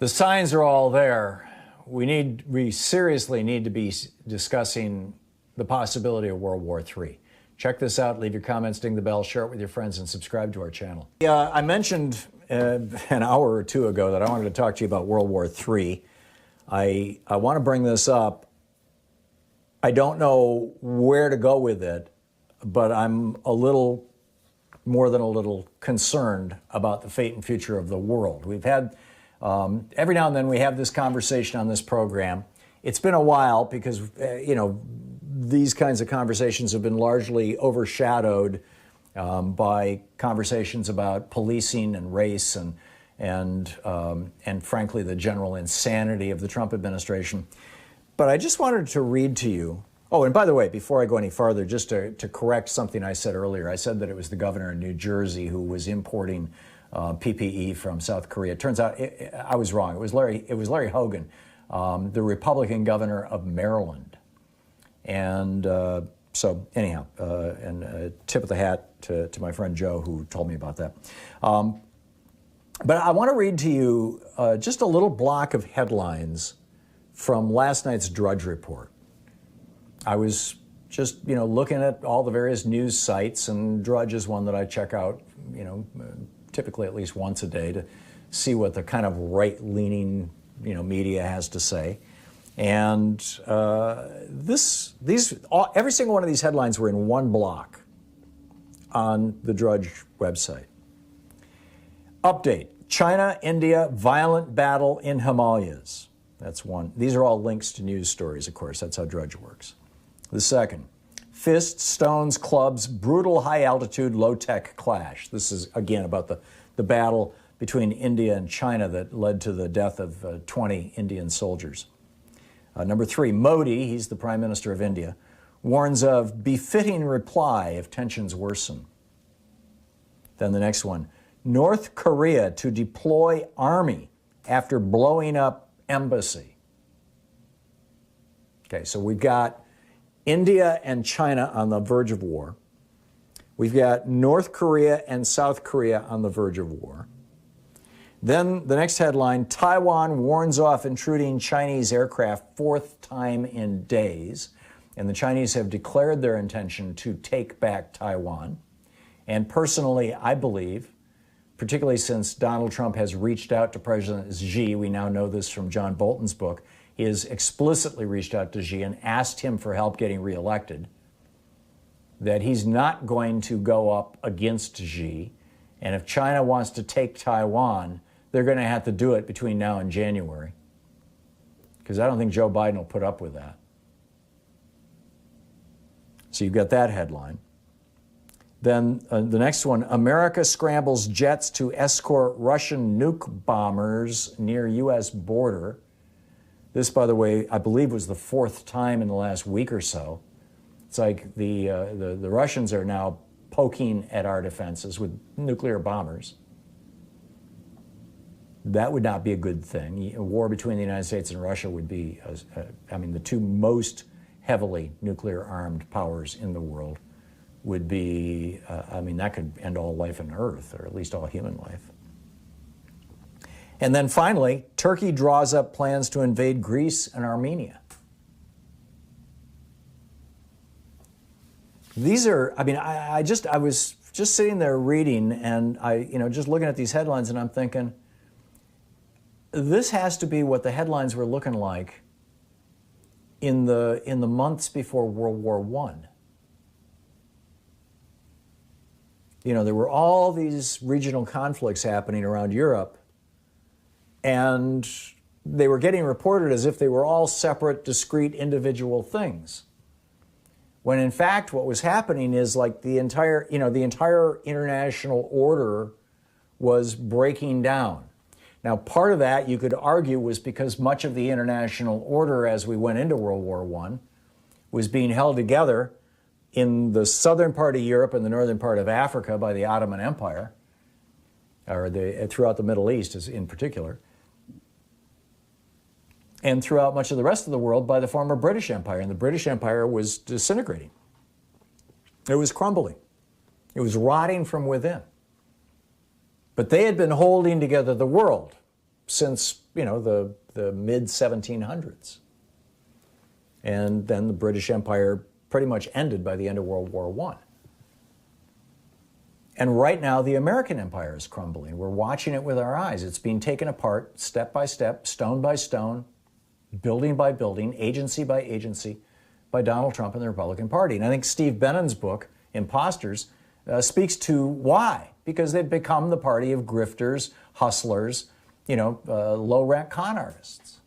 The signs are all there. We seriously need to be discussing the possibility of World War III. Check this out, leave your comments, ding the bell, share it with your friends, and subscribe to our channel. I mentioned an hour or two ago that I wanted to talk to you about World War III. I want to bring this up. I don't know where to go with it, but I'm a little, more than a little, concerned about the fate and future of the world. We've had, every now and then we have this conversation on this program. It's been a while because, these kinds of conversations have been largely overshadowed by conversations about policing and race and frankly, the general insanity of the Trump administration. But I just wanted to read to you. Oh, and by the way, before I go any farther, just to correct something I said earlier, I said that it was the governor of New Jersey who was importing PPE from South Korea. It turns out I was wrong. It was Larry Hogan, the Republican governor of Maryland. And so anyhow, and tip of the hat to my friend Joe who told me about that. But I want to read to you just a little block of headlines from last night's Drudge Report. I was just, looking at all the various news sites, and Drudge is one that I check out, typically at least once a day to see what the kind of right-leaning, media has to say. And every single one of these headlines were in one block on the Drudge website. Update: China, India, violent battle in Himalayas. That's one. These are all links to news stories, of course. That's how Drudge works. The second: fists, stones, clubs, brutal high-altitude, low-tech clash. This is, again, about the battle between India and China that led to the death of 20 Indian soldiers. Number three, Modi, he's the Prime Minister of India, warns of befitting reply if tensions worsen. Then the next one, North Korea to deploy army after blowing up embassy. Okay, so we've got India and China on the verge of war. We've got North Korea and South Korea on the verge of war. Then the next headline, Taiwan warns off intruding Chinese aircraft fourth time in days. And the Chinese have declared their intention to take back Taiwan. And personally, I believe, particularly since Donald Trump has reached out to President Xi, we now know this from John Bolton's book, he has explicitly reached out to Xi and asked him for help getting reelected, that he's not going to go up against Xi. And if China wants to take Taiwan, they're going to have to do it between now and January, because I don't think Joe Biden will put up with that. So you've got that headline. Then the next one, America scrambles jets to escort Russian nuke bombers near U.S. border. This, by the way, I believe was the fourth time in the last week or so. It's like the Russians are now poking at our defenses with nuclear bombers. That would not be a good thing. A war between the United States and Russia would be, the two most heavily nuclear-armed powers in the world would be, that could end all life on Earth, or at least all human life. And then finally, Turkey draws up plans to invade Greece and Armenia. These are, I was just sitting there reading, and just looking at these headlines, and I'm thinking, this has to be what the headlines were looking like in the months before World War I. There were all these regional conflicts happening around Europe, and they were getting reported as if they were all separate, discrete, individual things. When in fact, what was happening is like the entire international order was breaking down. Now, part of that, you could argue, was because much of the international order as we went into World War I was being held together in the southern part of Europe and the northern part of Africa by the Ottoman Empire, or throughout the Middle East in particular, and throughout much of the rest of the world by the former British Empire. And the British Empire was disintegrating. It was crumbling. It was rotting from within. But they had been holding together the world. since, the mid 1700s. And then the British Empire pretty much ended by the end of World War I. And right now, the American empire is crumbling. We're watching it with our eyes. It's being taken apart step by step, stone by stone, building by building, agency by agency, by Donald Trump and the Republican Party. And I think Steve Bannon's book, Imposters, speaks to why. Because they've become the party of grifters, hustlers, low-rent con artists.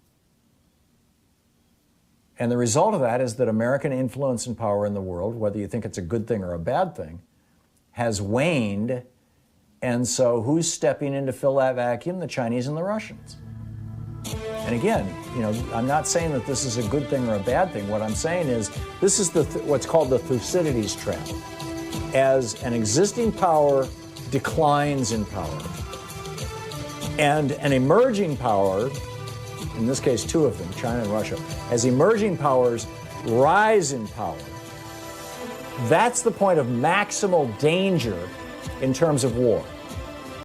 And the result of that is that American influence and power in the world, whether you think it's a good thing or a bad thing, has waned. And so who's stepping in to fill that vacuum? The Chinese and the Russians. And again, I'm not saying that this is a good thing or a bad thing. What I'm saying is this is what's called the Thucydides Trap. As an existing power declines in power, and an emerging power, in this case two of them, China and Russia, as emerging powers rise in power, that's the point of maximal danger in terms of war.